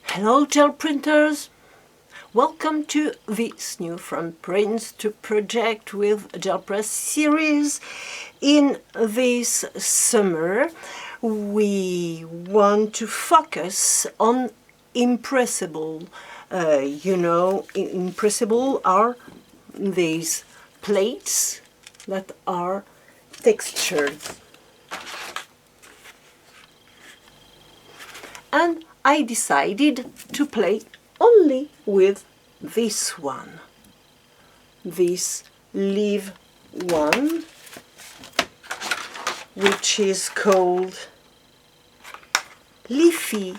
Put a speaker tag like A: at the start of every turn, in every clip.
A: Hello gel printers! Welcome to this new From Prints to Project with GelPress series. In this summer we want to focus on impressible. Impressible are these plates that are textured. And I decided to play only with this one, this leaf one, which is called Leafy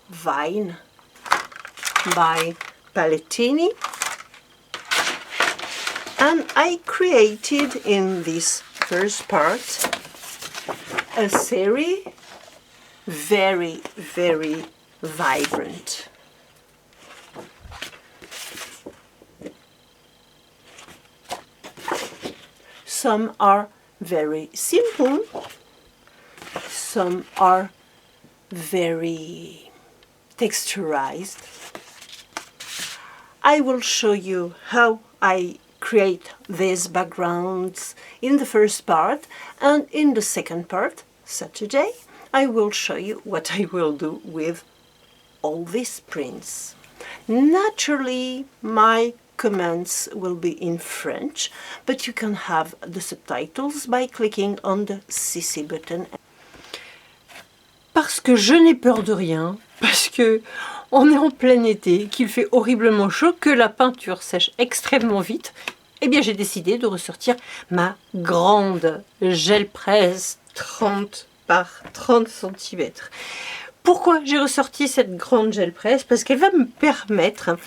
A: Vine by Palettini. And I created in this first part a series very vibrant. Some are very simple, some are very texturized. I will show you how I create these backgrounds in the first part, and in the second part, Saturday, I will show you what I will do with all these prints. Naturally, my comments will be in French, but you can have the subtitles by clicking on the CC button. Parce que je n'ai peur de rien, parce que on est en plein été, qu'il fait horriblement chaud, que la peinture sèche extrêmement vite, eh bien j'ai décidé de ressortir ma grande GelPress 30 par 30 cm. Pourquoi j'ai ressorti cette grande GelPress? Parce qu'elle va me permettre,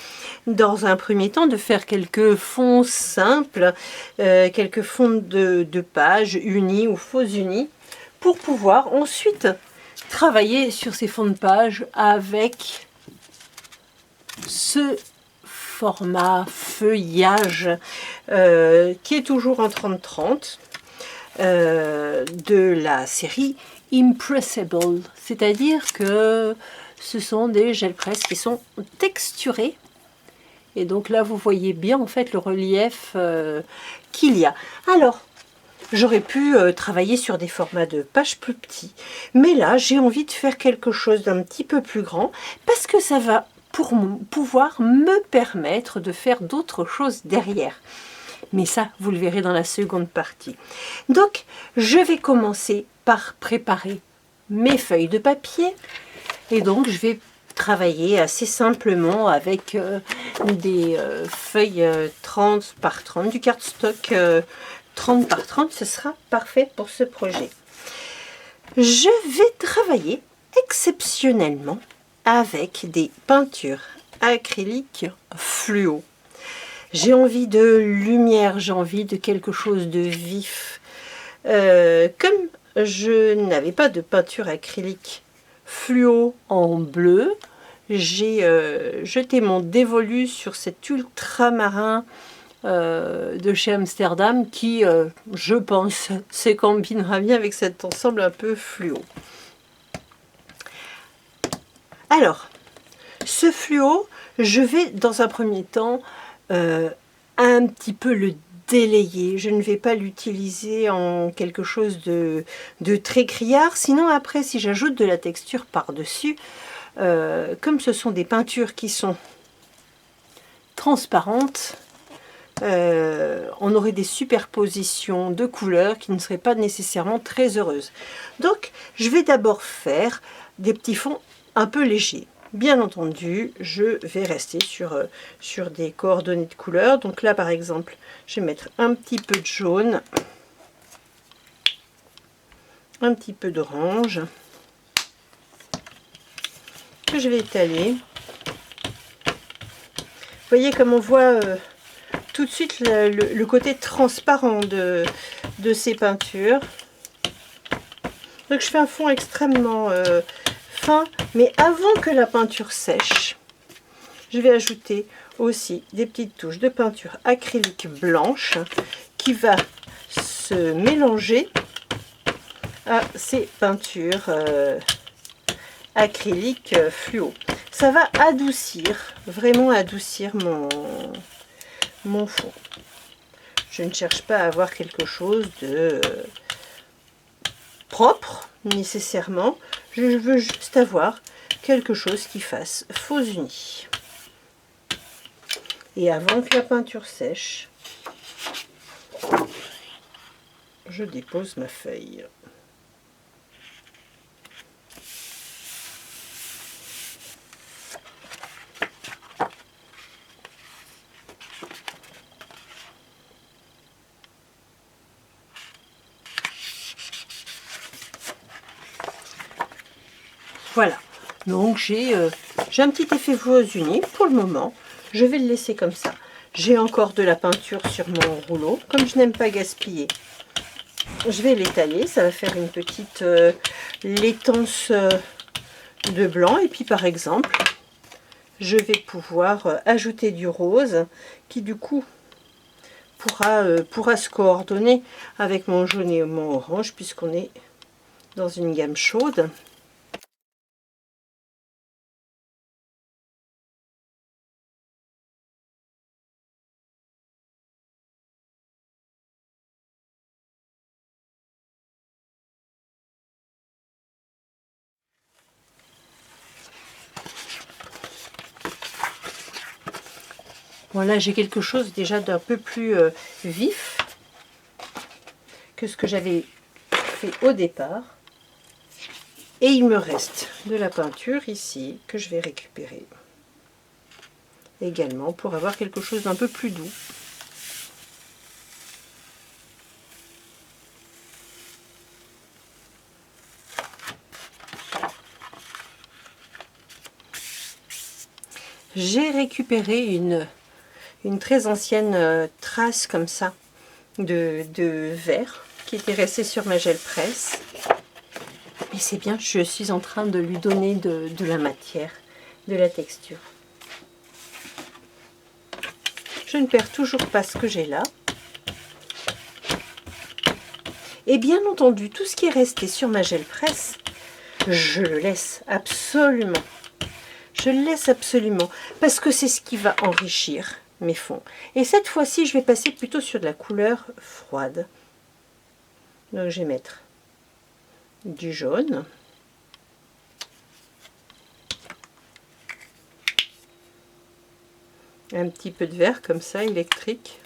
A: dans un premier temps, de faire quelques fonds simples, quelques fonds de pages unis ou faux unis, pour pouvoir ensuite travailler sur ces fonds de page avec ce format feuillage qui est toujours en 30-30 de la série Impressible, c'est-à-dire que ce sont des GelPress qui sont texturés, et donc là vous voyez bien en fait le relief qu'il y a. Alors j'aurais pu travailler sur des formats de pages plus petits, mais là j'ai envie de faire quelque chose d'un petit peu plus grand, parce que ça va pouvoir me permettre de faire d'autres choses derrière. Mais ça, vous le verrez dans la seconde partie. Donc, je vais commencer par préparer mes feuilles de papier. Et donc, je vais travailler assez simplement avec des feuilles 30 par 30, du cardstock 30 par 30. Ce sera parfait pour ce projet. Je vais travailler exceptionnellement avec des peintures acryliques fluo. J'ai envie de lumière, j'ai envie de quelque chose de vif. Comme je n'avais pas de peinture acrylique fluo en bleu, j'ai jeté mon dévolu sur cet ultramarin de chez Amsterdam qui, je pense, se combinera bien avec cet ensemble un peu fluo. Alors, ce fluo, je vais dans un premier temps un petit peu le délayer. Je ne vais pas l'utiliser en quelque chose de très criard, sinon après si j'ajoute de la texture par-dessus, comme ce sont des peintures qui sont transparentes, on aurait des superpositions de couleurs qui ne seraient pas nécessairement très heureuses. Donc je vais d'abord faire des petits fonds un peu légers. Bien entendu, je vais rester sur des coordonnées de couleurs. Donc là, par exemple, je vais mettre un petit peu de jaune, un petit peu d'orange, que je vais étaler. Vous voyez comme on voit tout de suite le côté transparent de ces peintures. Donc je fais un fond extrêmement fin, mais avant que la peinture sèche, je vais ajouter
B: aussi des petites touches de peinture acrylique blanche qui va se mélanger à ces peintures acrylique fluo. Ça va adoucir, vraiment adoucir mon fond. Je ne cherche pas à avoir quelque chose de propre nécessairement. Je veux juste avoir quelque chose qui fasse faux uni. Et avant que la peinture sèche, je dépose ma feuille. Voilà, donc j'ai un petit effet faux uni pour le moment. Je vais le laisser comme ça. J'ai encore de la peinture sur mon rouleau. Comme je n'aime pas gaspiller, je vais l'étaler. Ça va faire une petite laitance de blanc. Et puis par exemple, je vais pouvoir ajouter du rose qui du coup pourra se coordonner avec mon jaune et mon orange puisqu'on est dans une gamme chaude. Voilà, j'ai quelque chose déjà d'un peu plus vif que ce que j'avais fait au départ. Et il me reste de la peinture ici que je vais récupérer également pour avoir quelque chose d'un peu plus doux. J'ai récupéré une très ancienne trace comme ça de verre qui était restée sur ma gel presse. Et c'est bien, je suis en train de lui donner de la matière, de la texture. Je ne perds toujours pas ce que j'ai là. Et bien entendu, tout ce qui est resté sur ma gel presse, je le laisse absolument. Je le laisse absolument parce que c'est ce qui va enrichir mes fonds. Et cette fois-ci, je vais passer plutôt sur de la couleur froide. Donc je vais mettre du jaune. Un petit peu de vert comme ça, électrique.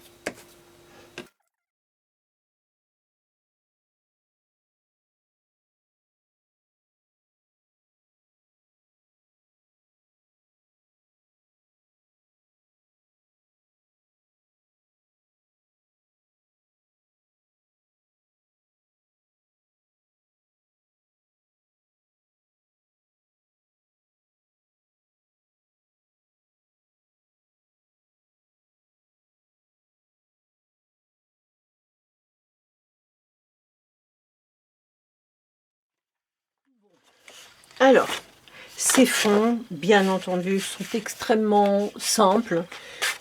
B: Alors, ces fonds, bien entendu, sont extrêmement simples,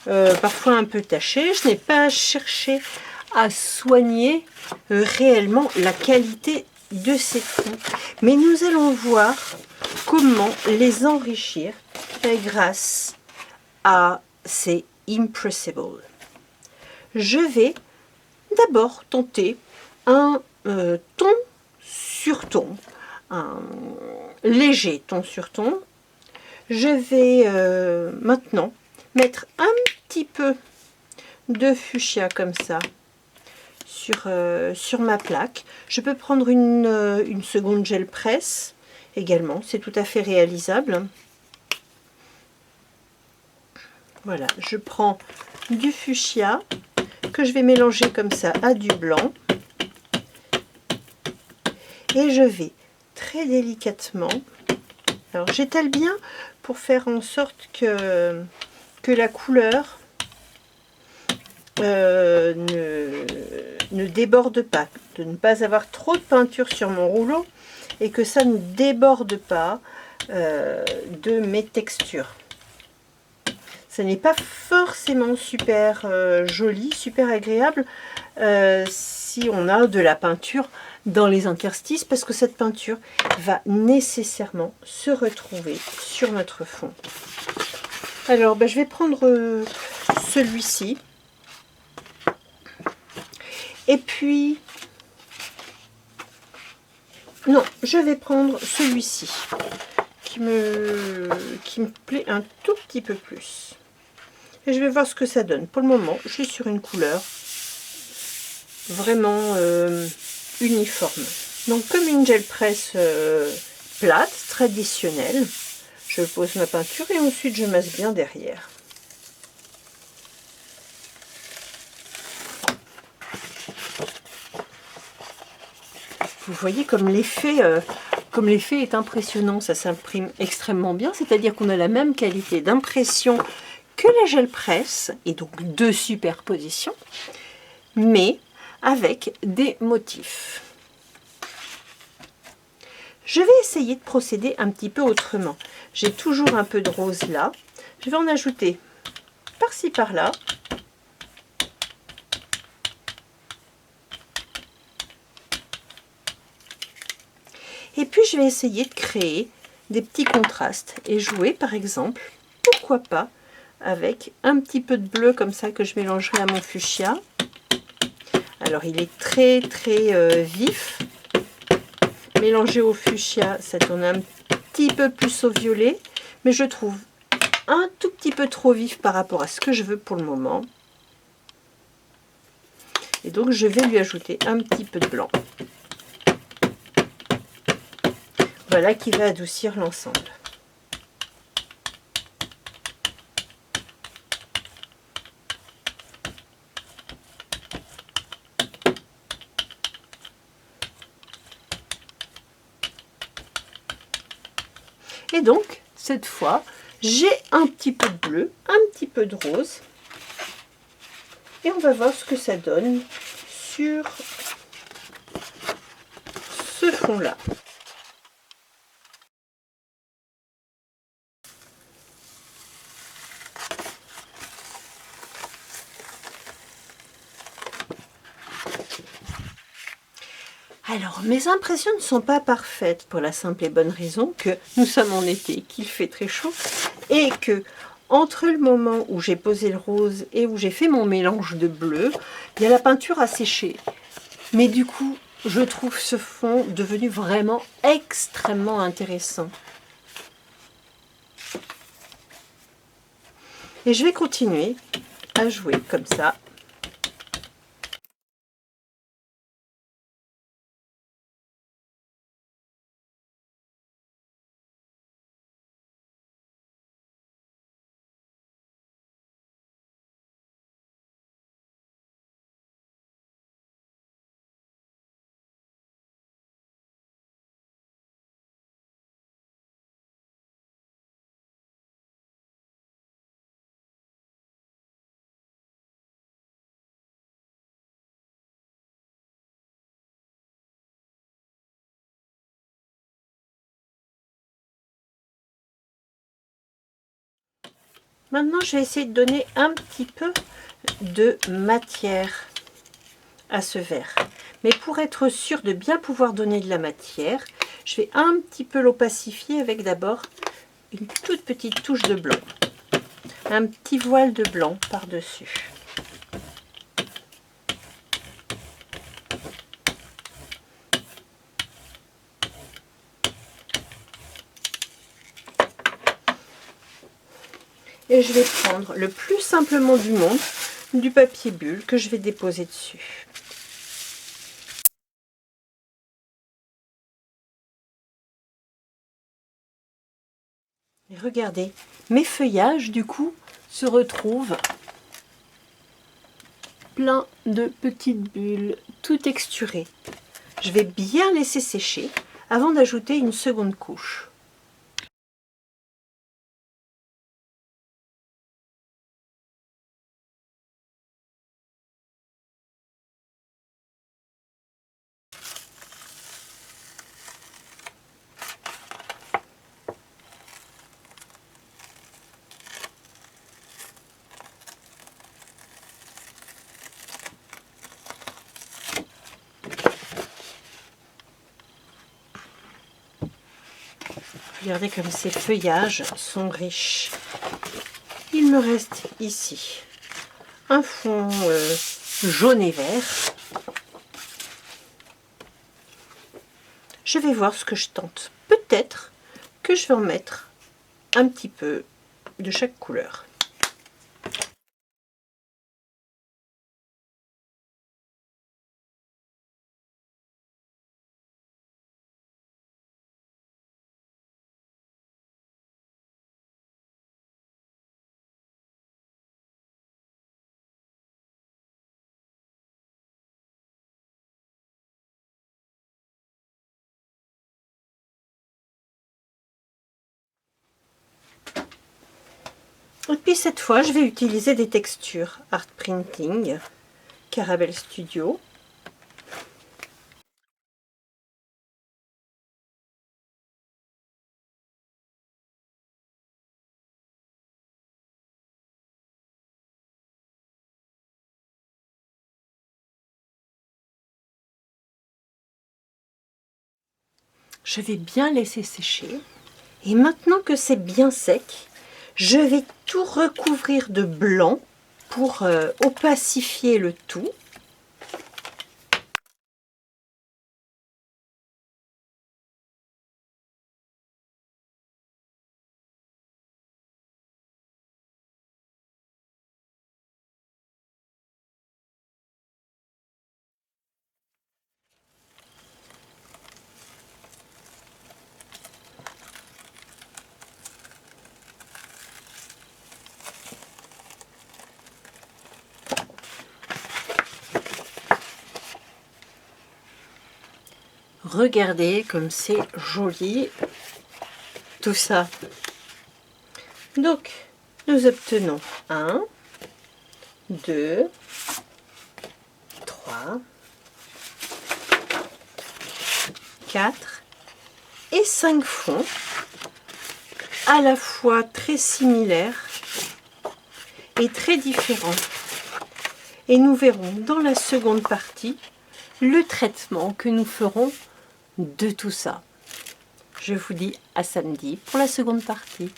B: parfois un peu tachés. Je n'ai pas cherché à soigner réellement la qualité de ces fonds, mais nous allons voir comment les enrichir grâce à ces Impressible. Je vais d'abord tenter un ton sur ton, un léger ton sur ton. Je vais maintenant mettre un petit peu de fuchsia comme ça sur ma plaque. Je peux prendre une seconde gel presse également, c'est tout à fait réalisable. Voilà, je prends du fuchsia que je vais mélanger comme ça à du blanc et je vais très délicatement, alors j'étale bien pour faire en sorte que la couleur ne déborde pas, de ne pas avoir trop de peinture sur mon rouleau et que ça ne déborde pas de mes textures. Ça n'est pas forcément super joli, super agréable si on a de la peinture dans les interstices, parce que cette peinture va nécessairement se retrouver sur notre fond. Alors, je vais prendre celui-ci. Et puis, non, je vais prendre celui-ci qui me plaît un tout petit peu plus. Et je vais voir ce que ça donne. Pour le moment, je suis sur une couleur vraiment uniforme. Donc, comme une gel presse plate, traditionnelle, je pose ma peinture et ensuite je masse bien derrière. Vous voyez comme l'effet est impressionnant, ça s'imprime extrêmement bien, c'est-à-dire qu'on a la même qualité d'impression que la gel presse, et donc de superposition, mais avec des motifs. Je vais essayer de procéder un petit peu autrement. J'ai toujours un peu de rose là, je vais en ajouter par-ci par-là. Et puis je vais essayer de créer des petits contrastes et jouer par exemple, pourquoi pas, avec un petit peu de bleu comme ça que je mélangerai à mon fuchsia. Alors il est très vif. Mélangé au fuchsia, ça tourne un petit peu plus au violet, mais je trouve un tout petit peu trop vif par rapport à ce que je veux pour le moment. Et donc je vais lui ajouter un petit peu de blanc. Voilà qui va adoucir l'ensemble. Et donc, cette fois, j'ai un petit peu de bleu, un petit peu de rose. Et on va voir ce que ça donne sur ce fond-là. Alors, mes impressions ne sont pas parfaites pour la simple et bonne raison que nous sommes en été, qu'il fait très chaud et que entre le moment où j'ai posé le rose et où j'ai fait mon mélange de bleu, il y a la peinture a séché. Mais du coup, je trouve ce fond devenu vraiment extrêmement intéressant. Et je vais continuer à jouer comme ça. Maintenant, je vais essayer de donner un petit peu de matière à ce verre. Mais pour être sûr de bien pouvoir donner de la matière, je vais un petit peu l'opacifier avec d'abord une toute petite touche de blanc. Un petit voile de blanc par-dessus. Et je vais prendre le plus simplement du monde du papier bulle que je vais déposer dessus. Et regardez, mes feuillages du coup se retrouvent plein de petites bulles tout texturées. Je vais bien laisser sécher avant d'ajouter une seconde couche. Regardez comme ces feuillages sont riches. Il me reste ici un fond jaune et vert. Je vais voir ce que je tente. Peut-être que je vais en mettre un petit peu de chaque couleur. Et puis cette fois, je vais utiliser des textures Art Printing, Caramel Studio. Je vais bien laisser sécher. Et maintenant que c'est bien sec, je vais tout recouvrir de blanc pour opacifier le tout. Regardez comme c'est joli tout ça. Donc, nous obtenons 1, 2, 3, 4 et 5 fonds, à la fois très similaires et très différents. Et nous verrons dans la seconde partie le traitement que nous ferons de tout ça. Je vous dis à samedi pour la seconde partie.